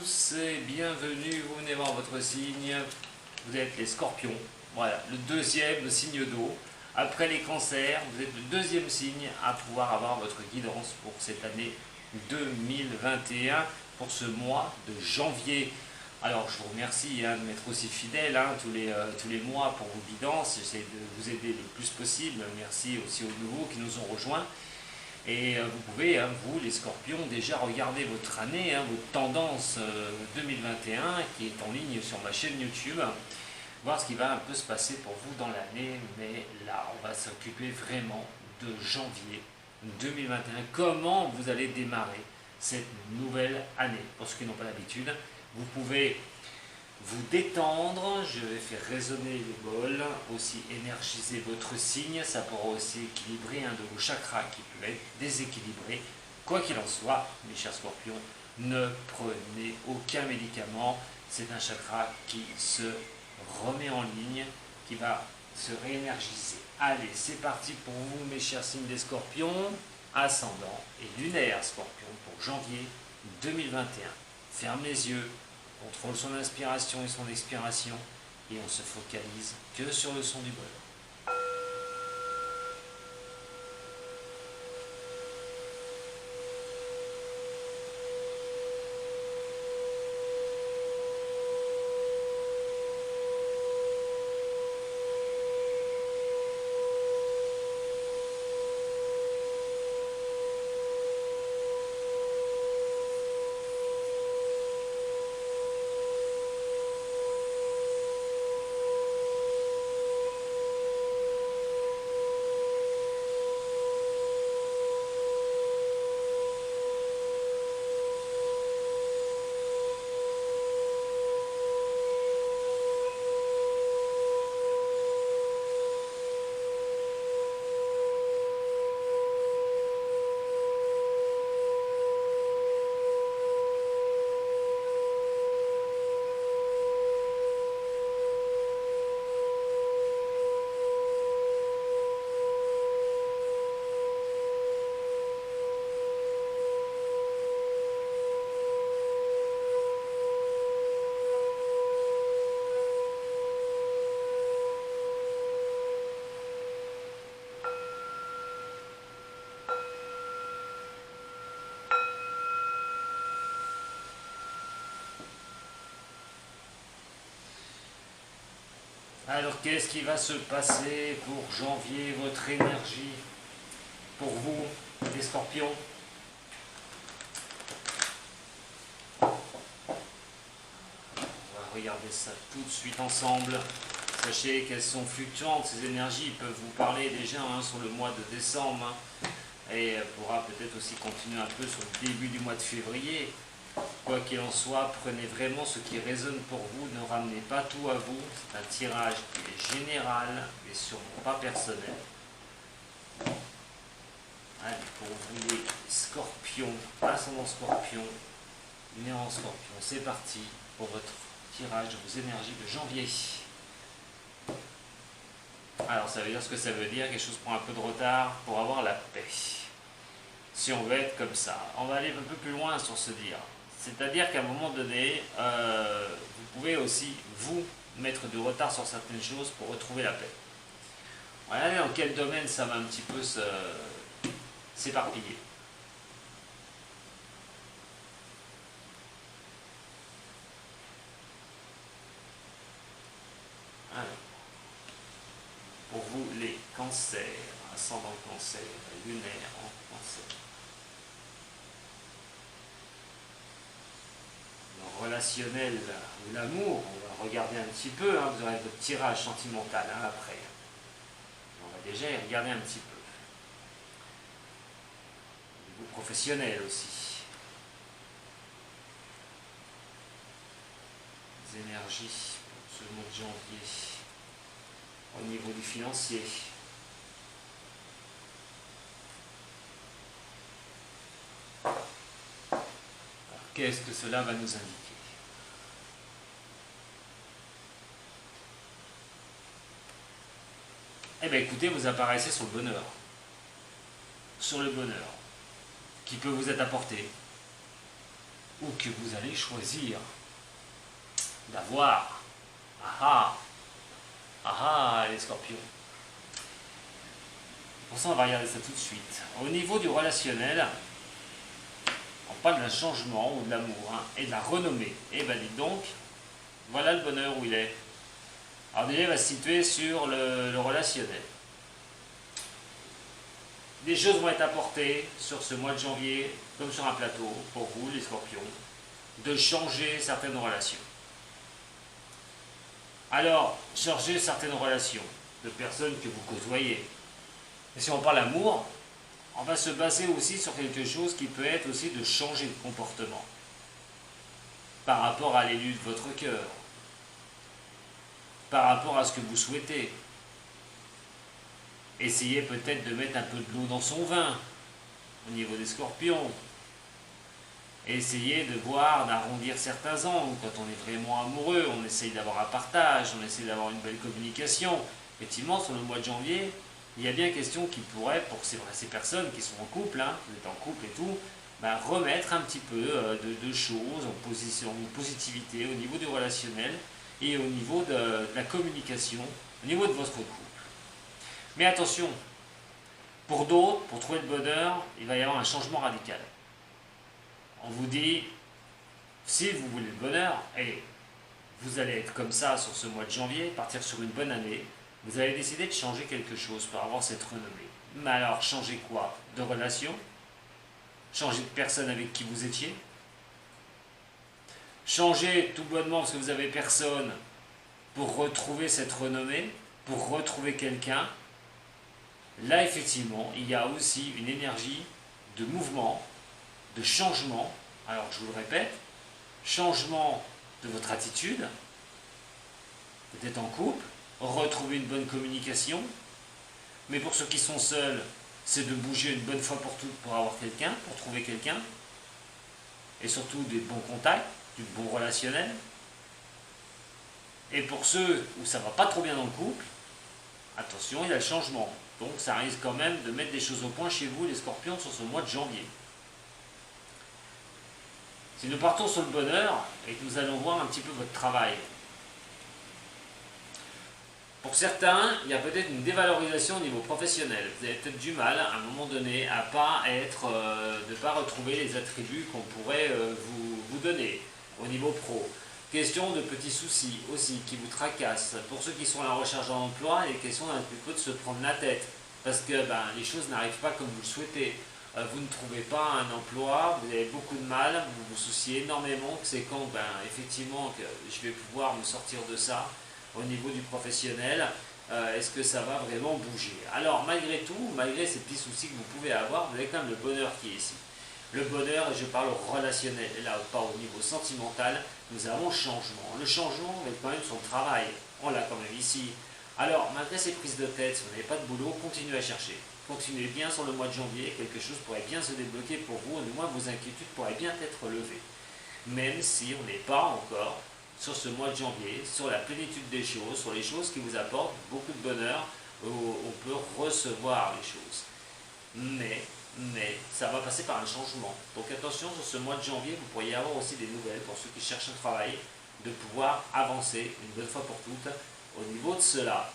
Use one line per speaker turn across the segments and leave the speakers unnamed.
tous et bienvenue, vous venez voir votre signe, vous êtes les scorpions, voilà, le deuxième signe d'eau. Après les cancers, vous êtes le deuxième signe à pouvoir avoir votre guidance pour cette année 2021, pour ce mois de janvier. Alors je vous remercie de m'être aussi fidèle tous les mois pour vos guidances, j'essaie de vous aider le plus possible, merci aussi aux nouveaux qui nous ont rejoints. Et vous pouvez, vous les scorpions, déjà regarder votre année, votre tendance 2021 qui est en ligne sur ma chaîne YouTube, voir ce qui va un peu se passer pour vous dans l'année. Mais là, on va s'occuper vraiment de janvier 2021. Comment vous allez démarrer cette nouvelle année. Pour ceux qui n'ont pas l'habitude, vous pouvez vous détendre, je vais faire résonner les bols, aussi énergiser votre signe, ça pourra aussi équilibrer un de vos chakras qui peut être déséquilibré. Quoi qu'il en soit, mes chers scorpions, ne prenez aucun médicament, c'est un chakra qui se remet en ligne, qui va se réénergiser. Allez, c'est parti pour vous mes chers signes des scorpions, ascendant et lunaire scorpion pour janvier 2021. Ferme les yeux. Contrôle son inspiration et son expiration et on se focalise que sur le son du bol. Alors qu'est-ce qui va se passer pour janvier, votre énergie, pour vous, les scorpions? On va regarder ça tout de suite ensemble. Sachez qu'elles sont fluctuantes, ces énergies peuvent vous parler déjà sur le mois de décembre et pourra peut-être aussi continuer un peu sur le début du mois de février. Quoi qu'il en soit, prenez vraiment ce qui résonne pour vous, ne ramenez pas tout à vous, c'est un tirage qui est général et sûrement pas personnel. Allez, pour vous les scorpions, ascendant scorpion, lunaire en scorpion, c'est parti pour votre tirage de vos énergies de janvier. Alors ça veut dire ce que ça veut dire, quelque chose prend un peu de retard pour avoir la paix. Si on veut être comme ça, on va aller un peu plus loin sur ce dire. C'est-à-dire qu'à un moment donné, vous pouvez aussi, vous, mettre du retard sur certaines choses pour retrouver la paix. Regardez dans quel domaine ça va un petit peu s'éparpiller. Alors, pour vous, les cancers, ascendant cancer, lunaire en cancer. Relationnel ou l'amour, on va regarder un petit peu, vous aurez votre tirage sentimental après. On va déjà y regarder un petit peu. Au niveau professionnel aussi. Les énergies pour ce mois de janvier. Au niveau du financier. Qu'est-ce que cela va nous indiquer? Eh bien écoutez, vous apparaissez sur le bonheur. Sur le bonheur qui peut vous être apporté. ou que vous allez choisir d'avoir. Ah ah, les scorpions. Pour ça, on va regarder ça tout de suite. Au niveau du relationnel, on parle d'un changement ou de l'amour, hein, et de la renommée. Et bien dites donc, voilà le bonheur où il est. Alors déjà, il va se situer sur le relationnel. Des choses vont être apportées sur ce mois de janvier, comme sur un plateau, pour vous les scorpions, de changer certaines relations. Alors, changer certaines relations de personnes que vous côtoyez. Et si on parle d'amour, on va se baser aussi sur quelque chose qui peut être aussi de changer de comportement par rapport à l'élu de votre cœur, par rapport à ce que vous souhaitez. Essayez peut-être de mettre un peu de l'eau dans son vin au niveau des scorpions. Essayez de voir, d'arrondir certains angles. Quand on est vraiment amoureux, on essaye d'avoir un partage, on essaye d'avoir une belle communication. Effectivement, sur le mois de janvier, il y a bien question qui pourrait, pour ces personnes qui sont en couple, hein, vous êtes en couple et tout, ben, remettre un petit peu de choses en positivité au niveau du relationnel et au niveau de la communication, au niveau de votre couple. Mais attention, pour d'autres, pour trouver le bonheur, il va y avoir un changement radical. On vous dit, si vous voulez le bonheur, et vous allez être comme ça sur ce mois de janvier, partir sur une bonne année, vous allez décider de changer quelque chose pour avoir cette renommée. Mais alors, changer quoi? De relation? Changer de personne avec qui vous étiez? Changer tout bonnement parce que vous avez personne pour retrouver cette renommée, pour retrouver quelqu'un? Là, effectivement, il y a aussi une énergie de mouvement, de changement. Alors, je vous le répète, changement de votre attitude, peut-être en couple, retrouver une bonne communication, mais pour ceux qui sont seuls, c'est de bouger une bonne fois pour toutes pour avoir quelqu'un, pour trouver quelqu'un, et surtout des bons contacts, du bon relationnel. Et pour ceux où ça ne va pas trop bien dans le couple, attention, il y a le changement. Donc ça risque quand même de mettre des choses au point chez vous, les scorpions, sur ce mois de janvier. Si nous partons sur le bonheur et que nous allons voir un petit peu votre travail, pour certains, il y a peut-être une dévalorisation au niveau professionnel. Vous avez peut-être du mal à un moment donné à ne pas retrouver les attributs qu'on pourrait vous donner au niveau pro. Question de petits soucis aussi qui vous tracassent. Pour ceux qui sont à la recherche d'un emploi, il est question d'un petit peu de se prendre la tête parce que les choses n'arrivent pas comme vous le souhaitez. Vous ne trouvez pas un emploi, vous avez beaucoup de mal, vous vous souciez énormément que c'est quand effectivement que je vais pouvoir me sortir de ça au niveau du professionnel. Est-ce que ça va vraiment bouger? Alors malgré tout, malgré ces petits soucis que vous pouvez avoir, vous avez quand même le bonheur qui est ici. Le bonheur, et je parle au relationnel, et là pas au niveau sentimental, nous avons le changement. Le changement, on est quand même sur le travail, on l'a quand même ici. Alors, malgré ces prises de tête, si vous n'avez pas de boulot, continuez à chercher. Continuez bien sur le mois de janvier, quelque chose pourrait bien se débloquer pour vous, du moins vos inquiétudes pourraient bien être levées. Même si on n'est pas encore sur ce mois de janvier, sur la plénitude des choses, sur les choses qui vous apportent beaucoup de bonheur, où on peut recevoir les choses. Mais ça va passer par un changement. Donc attention, sur ce mois de janvier, vous pourriez avoir aussi des nouvelles pour ceux qui cherchent un travail, de pouvoir avancer une bonne fois pour toutes au niveau de cela.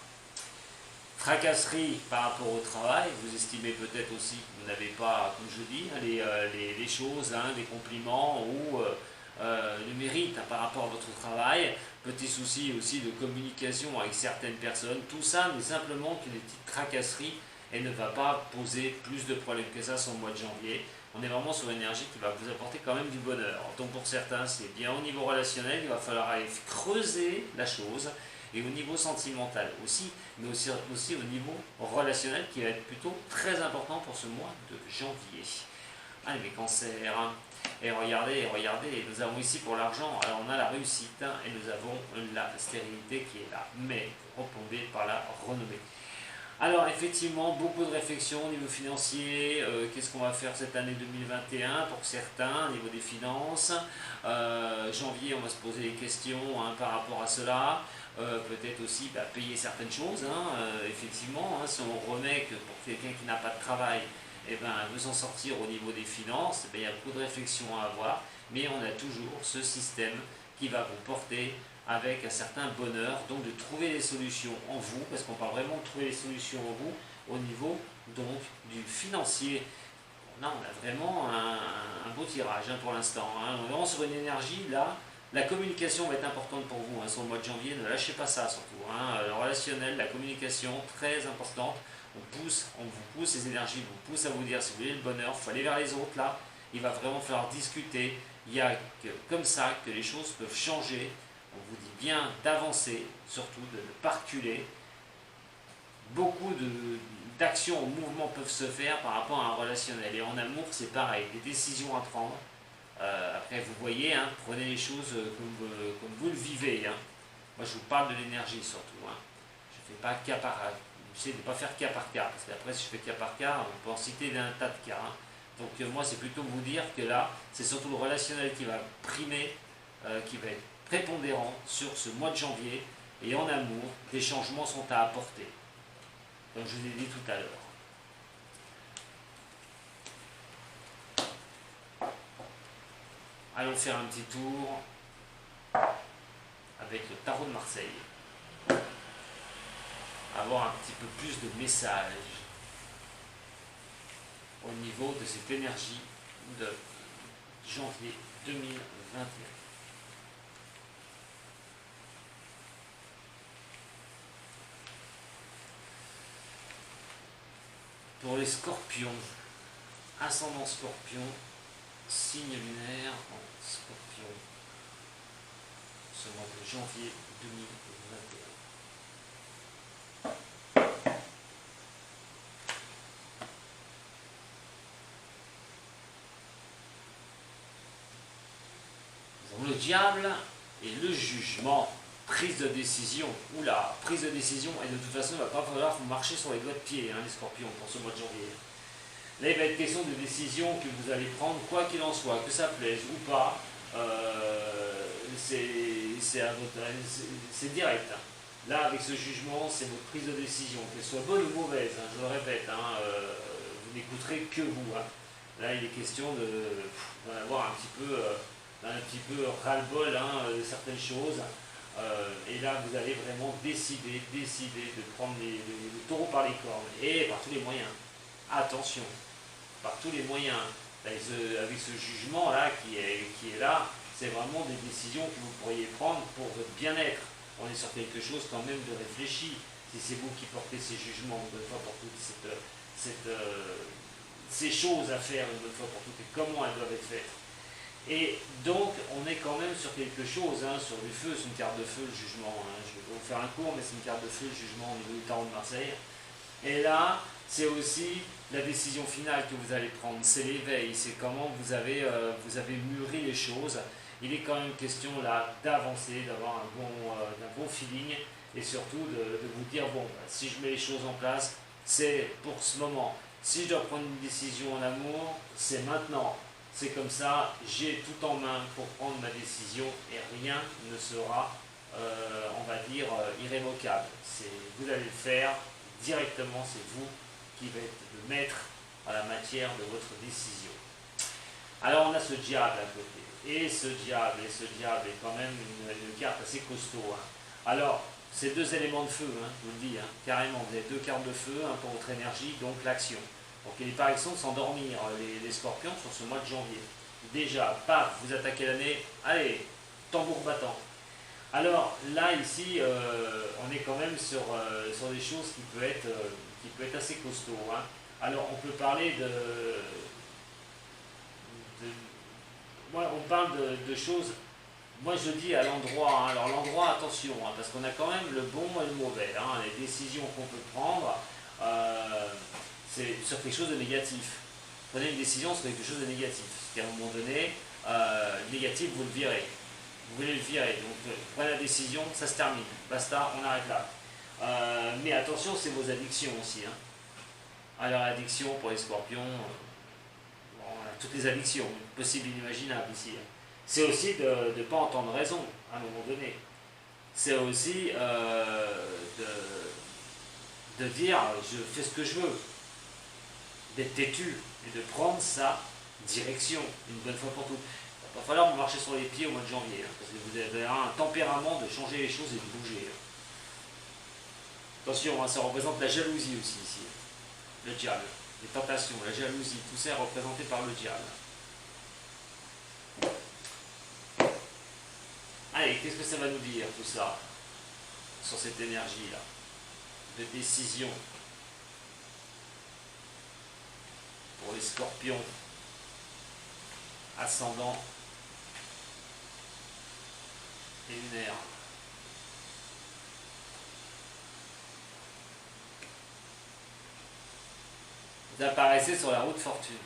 Fracasserie par rapport au travail, vous estimez peut-être aussi que vous n'avez pas, comme je dis, les choses, les compliments ou le mérite par rapport à votre travail. Petits soucis aussi de communication avec certaines personnes. Tout ça n'est simplement que des petites tracasseries et ne va pas poser plus de problèmes que ça sur le mois de janvier. On est vraiment sur une énergie qui va vous apporter quand même du bonheur. Donc pour certains, c'est bien au niveau relationnel, il va falloir aller creuser la chose, et au niveau sentimental aussi, mais aussi au niveau relationnel qui va être plutôt très important pour ce mois de janvier. Allez mes cancers, et regardez, nous avons ici pour l'argent, alors on a la réussite, et nous avons la stérilité qui est là, mais répondez par la renommée. Alors effectivement, beaucoup de réflexions au niveau financier, qu'est-ce qu'on va faire cette année 2021 pour certains, au niveau des finances. Janvier, on va se poser des questions par rapport à cela. Peut-être aussi payer certaines choses, effectivement, si on remet que pour quelqu'un qui n'a pas de travail, veut s'en sortir au niveau des finances, il y a beaucoup de réflexions à avoir, mais on a toujours ce système qui va vous porter avec un certain bonheur, donc de trouver les solutions en vous, parce qu'on parle vraiment de trouver les solutions en vous au niveau donc du financier. Là, on a vraiment un beau tirage pour l'instant. On est vraiment sur une énergie là. La communication va être importante pour vous sur le mois de janvier. Ne lâchez pas ça surtout. Le relationnel, la communication, très importante. On vous pousse les énergies, vous pousse à vous dire si vous voulez le bonheur, il faut aller vers les autres là. Il va vraiment falloir discuter. Il n'y a que comme ça que les choses peuvent changer. On vous dit bien d'avancer, surtout de ne pas reculer. Beaucoup d'actions ou mouvements peuvent se faire par rapport à un relationnel. Et en amour, c'est pareil, des décisions à prendre. Après, vous voyez, prenez les choses comme vous le vivez. Moi, je vous parle de l'énergie surtout. Je ne fais pas cas par cas. J'essaie de ne pas faire cas par cas. Parce qu'après, si je fais cas par cas, on peut en citer un tas de cas. Donc, moi, c'est plutôt vous dire que là, c'est surtout le relationnel qui va primer, qui va être prépondérant sur ce mois de janvier. Et en amour, des changements sont à apporter. Donc, je vous ai dit tout à l'heure. Allons faire un petit tour avec le tarot de Marseille. Avoir un petit peu plus de messages au niveau de cette énergie de janvier 2021. Pour les scorpions, ascendant scorpion, signe lunaire en scorpion, ce mois de janvier 2021. Nous avons le diable et le jugement. Prise de décision. Oula, prise de décision. Et de toute façon, il ne va pas falloir vous marcher sur les doigts de pied, les scorpions, pour ce mois de janvier. Là, il va être question de décision que vous allez prendre, quoi qu'il en soit, que ça plaise ou pas. C'est direct. Là, avec ce jugement, c'est votre prise de décision, qu'elle soit bonne ou mauvaise. Je le répète, vous n'écouterez que vous. Là, il est question d'en avoir un petit peu ras-le-bol de certaines choses. Et là, vous allez vraiment décider de prendre le taureau par les cornes et par tous les moyens. Attention, par tous les moyens. Avec ce jugement-là qui est là, c'est vraiment des décisions que vous pourriez prendre pour votre bien-être. On est sur quelque chose quand même de réfléchi. Si c'est vous qui portez ces jugements une bonne fois pour toutes, ces choses à faire une bonne fois pour toutes et comment elles doivent être faites. Et donc, on est quand même sur quelque chose, sur du feu, c'est une carte de feu, le jugement. Je vais vous faire un cours, mais c'est une carte de feu, le jugement au niveau du tarot de Marseille. Et là, c'est aussi la décision finale que vous allez prendre, c'est l'éveil, c'est comment vous avez mûri les choses. Il est quand même question là d'avancer, d'avoir un bon feeling et surtout de vous dire, bon, si je mets les choses en place, c'est pour ce moment. Si je dois prendre une décision en amour, c'est maintenant. C'est comme ça, j'ai tout en main pour prendre ma décision et rien ne sera, on va dire, irrévocable. Vous allez le faire directement, c'est vous qui va être le maître à la matière de votre décision. Alors on a ce diable à côté. Et ce diable est quand même une carte assez costaud. Alors, c'est deux éléments de feu, je vous le dis, carrément. Vous avez deux cartes de feu pour votre énergie, donc l'action. Donc il n'est pas question de s'endormir, les scorpions, sur ce mois de janvier. Déjà, paf, vous attaquez l'année, allez, tambour battant. Alors là, ici, on est quand même sur des choses qui peuvent être assez costauds. Alors on peut parler moi, on parle de choses, moi je dis à l'endroit, alors l'endroit, attention, parce qu'on a quand même le bon et le mauvais, les décisions qu'on peut prendre, c'est sur quelque chose de négatif. Prenez une décision sur quelque chose de négatif, c'est-à-dire à un moment donné, négatif, vous le virez. Vous voulez le virer, donc prenez la décision, ça se termine, basta, on arrête là. Mais attention, c'est vos addictions aussi. Alors l'addiction pour les scorpions, on a toutes les addictions, possibles et inimaginables ici. C'est aussi de ne pas entendre raison à un moment donné. C'est aussi de dire je fais ce que je veux. d'être têtu et de prendre sa direction une bonne fois pour toutes. Il va falloir vous marcher sur les pieds au mois de janvier, parce que vous avez un tempérament de changer les choses et de bouger. Attention, ça représente la jalousie aussi ici, le diable, les tentations, la jalousie, tout ça est représenté par le diable. Allez, qu'est-ce que ça va nous dire tout ça sur cette énergie-là de décision pour les scorpions, ascendant et lunaire. Vous apparaissez sur la route fortune.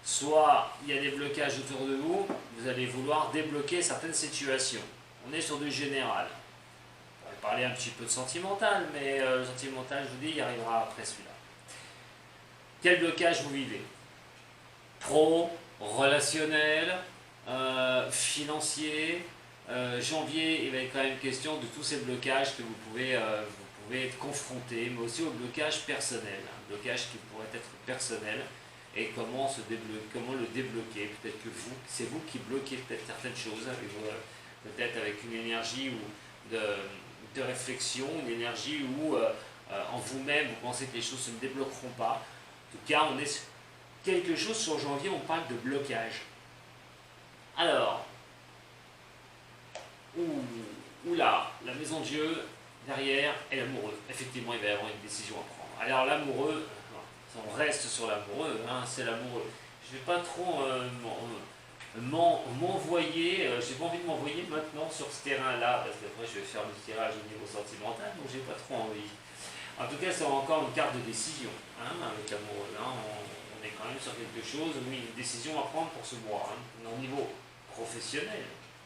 Soit il y a des blocages autour de vous, vous allez vouloir débloquer certaines situations. On est sur du général. On va parler un petit peu de sentimental, mais le sentimental, je vous dis, il arrivera après celui-là. Quel blocage vous vivez? Pro, relationnel, financier. Janvier, il va être quand même question de tous ces blocages que vous pouvez être confronté, mais aussi au blocage personnel. Un blocage qui pourrait être personnel. Et comment le débloquer? Peut-être que c'est vous qui bloquez peut-être certaines choses, peut-être avec une énergie de réflexion, une énergie où en vous-même vous pensez que les choses ne se débloqueront pas. En tout cas, on est sur quelque chose sur janvier, on parle de blocage. Alors, là, la maison de Dieu, derrière, est l'amoureux. Effectivement, il va y avoir une décision à prendre. Alors l'amoureux, on reste sur l'amoureux, hein, c'est l'amoureux. Je ne vais pas trop m'envoyer, j'ai pas envie de m'envoyer maintenant sur ce terrain-là, parce qu'après je vais faire le tirage au niveau sentimental, donc j'ai pas trop envie. En tout cas, c'est encore une carte de décision, hein, avec l'amoureux. Hein, on est quand même sur quelque chose, oui, une décision à prendre pour ce mois, hein, au niveau professionnel,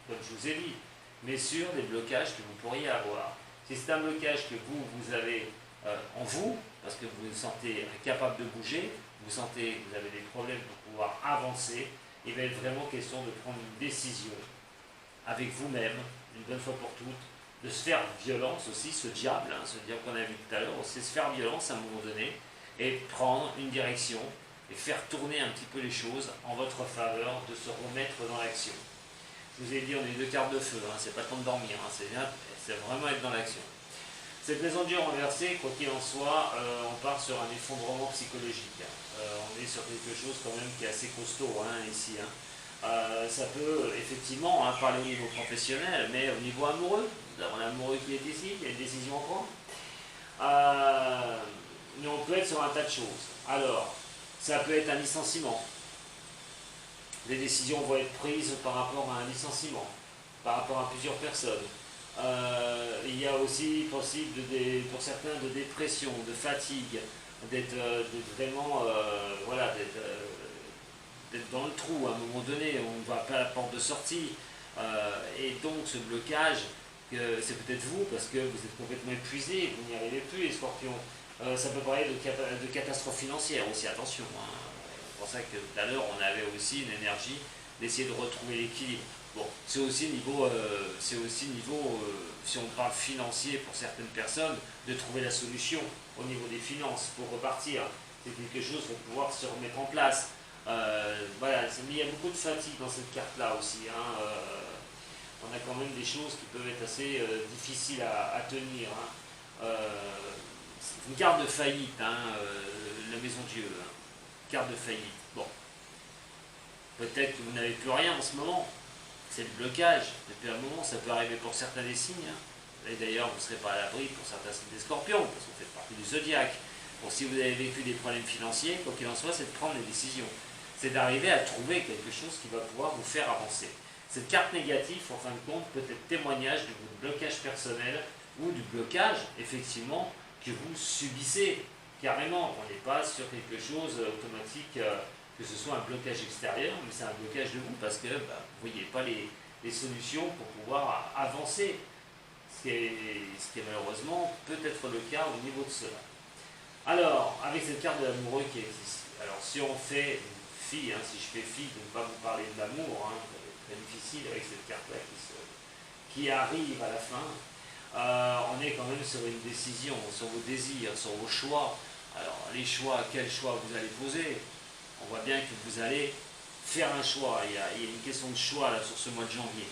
comme je vous ai dit, mais sur des blocages que vous pourriez avoir. Si c'est un blocage que vous avez en vous, parce que vous vous sentez incapable de bouger, vous sentez que vous avez des problèmes pour pouvoir avancer, il va être vraiment question de prendre une décision avec vous-même, une bonne fois pour toutes, de se faire violence aussi, ce diable, hein, ce diable qu'on a vu tout à l'heure, c'est se faire violence à un moment donné, et prendre une direction, et faire tourner un petit peu les choses en votre faveur, de se remettre dans l'action. Je vous ai dit, on a eu 2 cartes de feu, hein, c'est pas temps de dormir, hein, c'est vraiment être dans l'action. Cette maison de Dieu renversée, quoi qu'il en soit, on part sur un effondrement psychologique. On est sur quelque chose quand même qui est assez costaud, hein, ici. Hein. Ça peut effectivement parler au niveau professionnel, mais au niveau amoureux, nous avons l'amoureux qui est ici, il y a une décision à prendre. Mais on peut être sur un tas de choses. Alors, ça peut être un licenciement. Les décisions vont être prises par rapport à un licenciement, par rapport à plusieurs personnes. Il y a aussi possible pour certains de dépression, de fatigue, d'être vraiment voilà, d'être dans le trou à un moment donné, on ne va pas à la porte de sortie. Et donc ce blocage, c'est peut-être vous parce que vous êtes complètement épuisé, vous n'y arrivez plus les scorpions. Ça peut parler de catastrophe financière aussi, attention. Hein. C'est pour ça que tout à l'heure on avait aussi une énergie d'essayer de retrouver l'équilibre. Bon, c'est aussi niveau, si on parle financier pour certaines personnes, de trouver la solution au niveau des finances pour repartir. C'est quelque chose pour pouvoir se remettre en place. Voilà, mais il y a beaucoup de fatigue dans cette carte-là aussi. Hein. On a quand même des choses qui peuvent être assez difficiles à tenir. Hein. C'est une carte de faillite, hein, la maison Dieu. Hein. Carte de faillite. Bon. Peut-être que vous n'avez plus rien en ce moment. C'est le blocage. Depuis un moment, ça peut arriver pour certains des signes. Hein. Et d'ailleurs, vous ne serez pas à l'abri pour certains signes des scorpions, parce que vous faites partie du zodiaque. Bon, si vous avez vécu des problèmes financiers, quoi qu'il en soit, c'est de prendre les décisions. C'est d'arriver à trouver quelque chose qui va pouvoir vous faire avancer. Cette carte négative, en fin de compte, peut être témoignage de votre blocage personnel ou du blocage, effectivement, que vous subissez carrément. On n'est pas sur quelque chose automatique, que ce soit un blocage extérieur, mais c'est un blocage de vous parce que vous ne voyez pas les solutions pour pouvoir avancer. Ce qui est malheureusement peut-être le cas au niveau de cela. Alors, avec cette carte de l'amoureux qui existe, alors si on fait fille, hein, si je fais fi de ne pas vous parler de l'amour, hein, c'est très difficile avec cette carte-là qui arrive à la fin. On est quand même sur une décision, sur vos désirs, sur vos choix. Alors, les choix, quel choix vous allez poser? On voit bien que vous allez faire un choix. Il y a une question de choix là sur ce mois de janvier,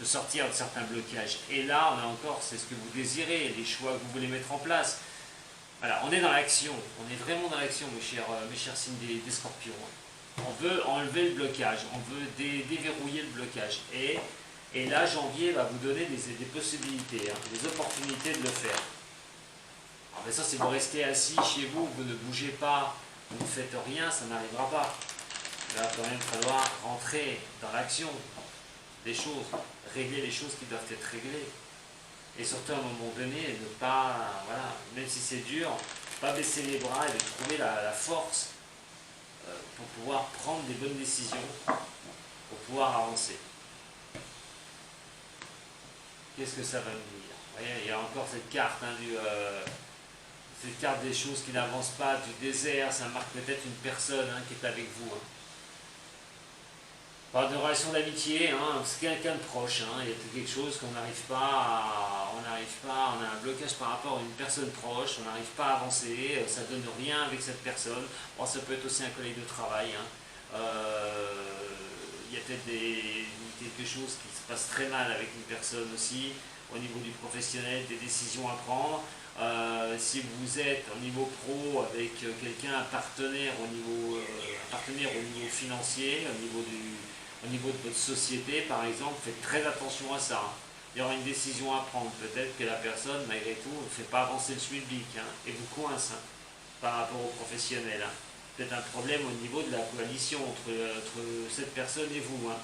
de sortir de certains blocages. Et là, on a encore, c'est ce que vous désirez, les choix que vous voulez mettre en place. Voilà, on est dans l'action, on est vraiment dans l'action, mes chers signes des scorpions. On veut enlever le blocage, on veut déverrouiller le blocage. Et là, janvier va vous donner des possibilités, hein, des opportunités de le faire. Alors, mais ça, si vous restez assis chez vous, vous ne bougez pas, vous ne faites rien, ça n'arrivera pas. Il va quand même falloir rentrer dans l'action des choses, régler les choses qui doivent être réglées. Et surtout à un moment donné, ne pas, voilà, même si c'est dur, pas baisser les bras et de trouver la force pour pouvoir prendre des bonnes décisions, pour pouvoir avancer. Qu'est-ce que ça va me dire? Vous voyez, il y a encore cette carte, hein, cette carte des choses qui n'avancent pas, du désert, ça marque peut-être une personne, hein, qui est avec vous. Hein. Pas de relation d'amitié, hein, c'est quelqu'un de proche, hein, il y a quelque chose qu'on n'arrive pas, on a un blocage par rapport à une personne proche, on n'arrive pas à avancer, ça ne donne rien avec cette personne. Bon, ça peut être aussi un collègue de travail, hein. Il y a peut-être quelque chose qui se passe très mal avec une personne aussi, au niveau du professionnel, des décisions à prendre. Si vous êtes au niveau pro avec quelqu'un, un partenaire au niveau financier, au niveau de votre société par exemple, faites très attention à ça. Il y aura une décision à prendre, peut-être que la personne malgré tout ne fait pas avancer le schmilblick, hein, et vous coince, hein, par rapport au professionnel. Hein. Peut-être un problème au niveau de la coalition entre cette personne et vous. Hein.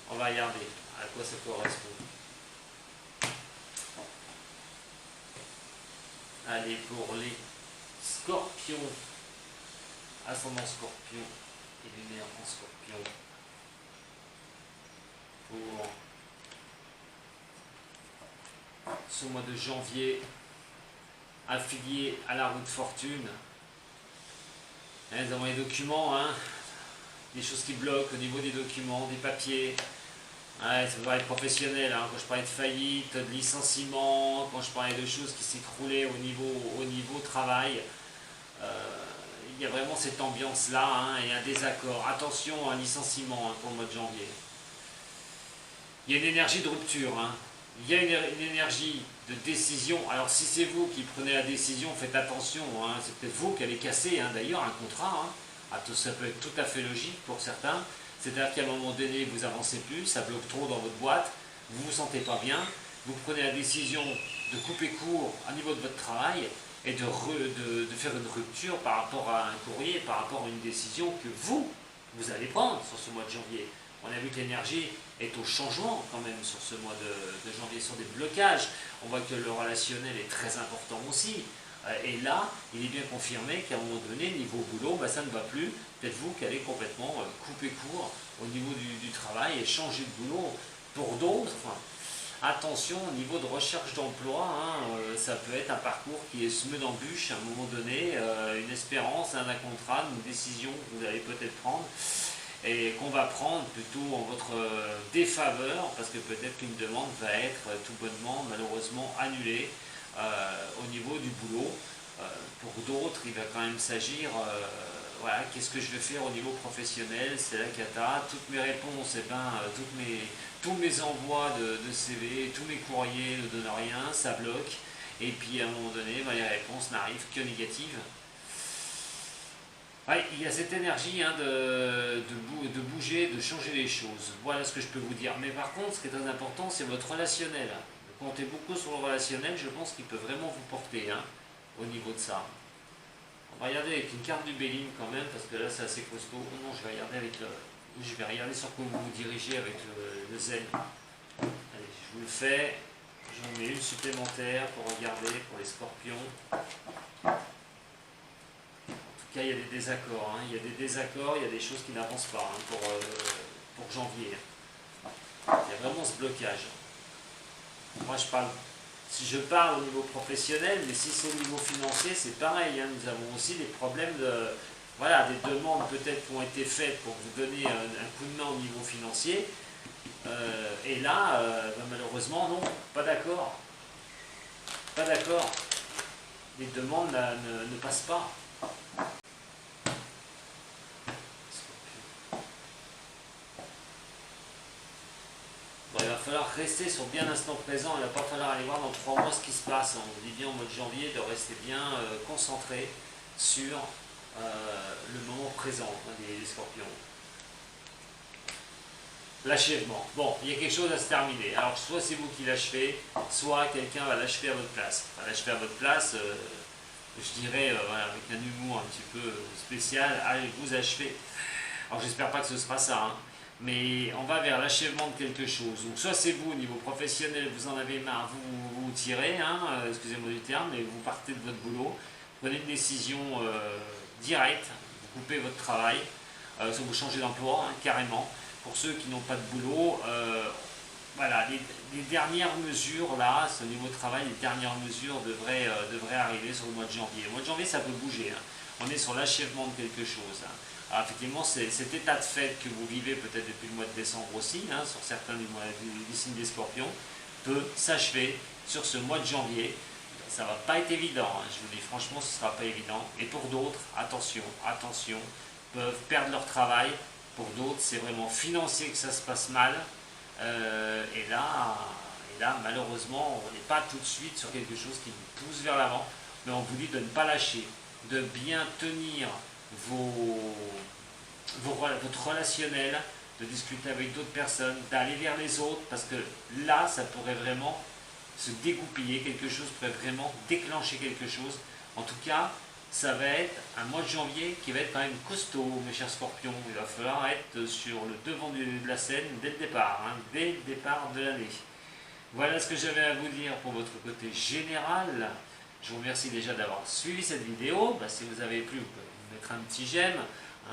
On va regarder à quoi ça correspond. Allez, pour les scorpions, ascendant scorpion et lunaire en scorpion, pour ce mois de janvier, affilié à la roue de fortune. Nous avons les documents, hein, des choses qui bloquent au niveau des documents, des papiers. Ouais, ça va être professionnel, hein. Quand je parlais de faillite, de licenciement, quand je parlais de choses qui s'écroulaient au niveau travail, il y a vraiment cette ambiance-là, hein, et un désaccord. Attention à un licenciement, hein, pour le mois de janvier. Il y a une énergie de rupture, hein. Il y a une énergie de décision. Alors si c'est vous qui prenez la décision, faites attention, hein. C'est peut-être vous qui allez casser, hein, d'ailleurs un contrat. Hein. Ça peut être tout à fait logique pour certains. C'est-à-dire qu'à un moment donné, vous avancez plus, ça bloque trop dans votre boîte, vous ne vous sentez pas bien, vous prenez la décision de couper court au niveau de votre travail et de faire une rupture par rapport à un courrier, par rapport à une décision que vous allez prendre sur ce mois de janvier. On a vu que l'énergie est au changement quand même sur ce mois de janvier, sur des blocages. On voit que le relationnel est très important aussi. Et là, il est bien confirmé qu'à un moment donné, niveau boulot, ça ne va plus. Peut-être vous qui allez complètement couper court au niveau du travail et changer de boulot. Pour d'autres, attention au niveau de recherche d'emploi, hein, ça peut être un parcours qui est semé d'embûches à un moment donné, une espérance, un contrat, une décision que vous allez peut-être prendre et qu'on va prendre plutôt en votre défaveur, parce que peut-être qu'une demande va être tout bonnement, malheureusement, annulée. Au niveau du boulot, pour d'autres, il va quand même s'agir, voilà, qu'est-ce que je vais faire au niveau professionnel, c'est la cata, toutes mes réponses, tous mes envois de CV, tous mes courriers ne donnent rien, ça bloque, et puis à un moment donné, les réponses n'arrivent que négatives. Ouais, il y a cette énergie, hein, de bouger, de changer les choses, voilà ce que je peux vous dire. Mais par contre, ce qui est très important, c'est votre relationnel. Comptez beaucoup sur le relationnel, je pense qu'il peut vraiment vous porter, hein, au niveau de ça. On va regarder avec une carte du Béline quand même, parce que là c'est assez costaud. Non, je vais regarder sur quoi vous vous dirigez avec le zen. Allez, je vous le fais. J'en mets une supplémentaire pour regarder pour les scorpions. En tout cas, il y a des désaccords, hein. Il y a des désaccords, il y a des choses qui n'avancent pas, hein, pour janvier. Il y a vraiment ce blocage. Moi, si je parle au niveau professionnel, mais si c'est au niveau financier, c'est pareil. Hein, nous avons aussi des problèmes des demandes peut-être qui ont été faites pour vous donner un coup de main au niveau financier. Et là, malheureusement, non, pas d'accord. Pas d'accord. les demandes ne passent pas. Bon, il va falloir rester sur bien l'instant présent, il ne va pas falloir aller voir dans 3 mois ce qui se passe. On vous dit bien au mois de janvier de rester bien concentré sur le moment présent, hein, les scorpions. L'achèvement. Bon, il y a quelque chose à se terminer. Alors, soit c'est vous qui l'achevez, soit quelqu'un va l'achever à votre place. Enfin, l'achever à votre place, je dirais, voilà, avec un humour un petit peu spécial, allez, vous achevez. Alors, j'espère pas que ce sera ça, hein, mais on va vers l'achèvement de quelque chose. Donc, soit c'est vous, au niveau professionnel, vous en avez marre, vous tirez, hein, excusez-moi du terme, mais vous partez de votre boulot, prenez une décision directe, vous coupez votre travail, soit vous changez d'emploi, hein, carrément. Pour ceux qui n'ont pas de boulot, voilà, les dernières mesures, là, au niveau travail, les dernières mesures devraient arriver sur le mois de janvier. Le mois de janvier, ça peut bouger, hein. On est sur l'achèvement de quelque chose, hein. Alors effectivement, cet état de fait que vous vivez peut-être depuis le mois de décembre aussi, hein, sur certains du signes des scorpions, peut s'achever sur ce mois de janvier. Ça ne va pas être évident, hein. Je vous dis franchement, ce ne sera pas évident. Et pour d'autres, attention, attention, peuvent perdre leur travail. Pour d'autres, c'est vraiment financier que ça se passe mal. Et là, malheureusement, on n'est pas tout de suite sur quelque chose qui nous pousse vers l'avant. Mais on vous dit de ne pas lâcher, de bien tenir votre relationnel, de discuter avec d'autres personnes, d'aller vers les autres. Parce que là, ça pourrait vraiment se dégoupiller. Quelque chose pourrait vraiment déclencher quelque chose. En tout cas, ça va être un mois de janvier qui va être quand même costaud, mes chers scorpions. Il va falloir être sur le devant de la scène dès le départ, hein, dès le départ de l'année. Voilà ce que j'avais à vous dire pour votre côté général. Je vous remercie déjà d'avoir suivi cette vidéo. Si vous avez plu, vous pouvez mettre un petit j'aime.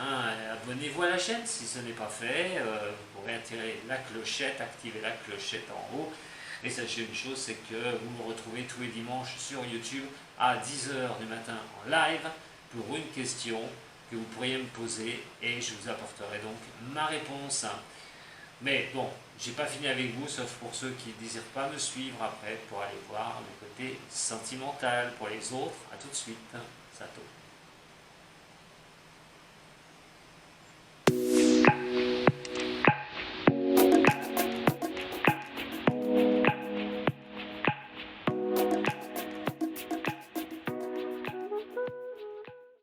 Hein, abonnez-vous à la chaîne si ce n'est pas fait. Vous pourrez attirer la clochette, activer la clochette en haut. Et sachez une chose, c'est que vous me retrouvez tous les dimanches sur YouTube à 10 h du matin en live pour une question que vous pourriez me poser et je vous apporterai donc ma réponse. Mais bon, j'ai pas fini avec vous, sauf pour ceux qui ne désirent pas me suivre après pour aller voir le côté sentimental pour les autres. À tout de suite, Sato.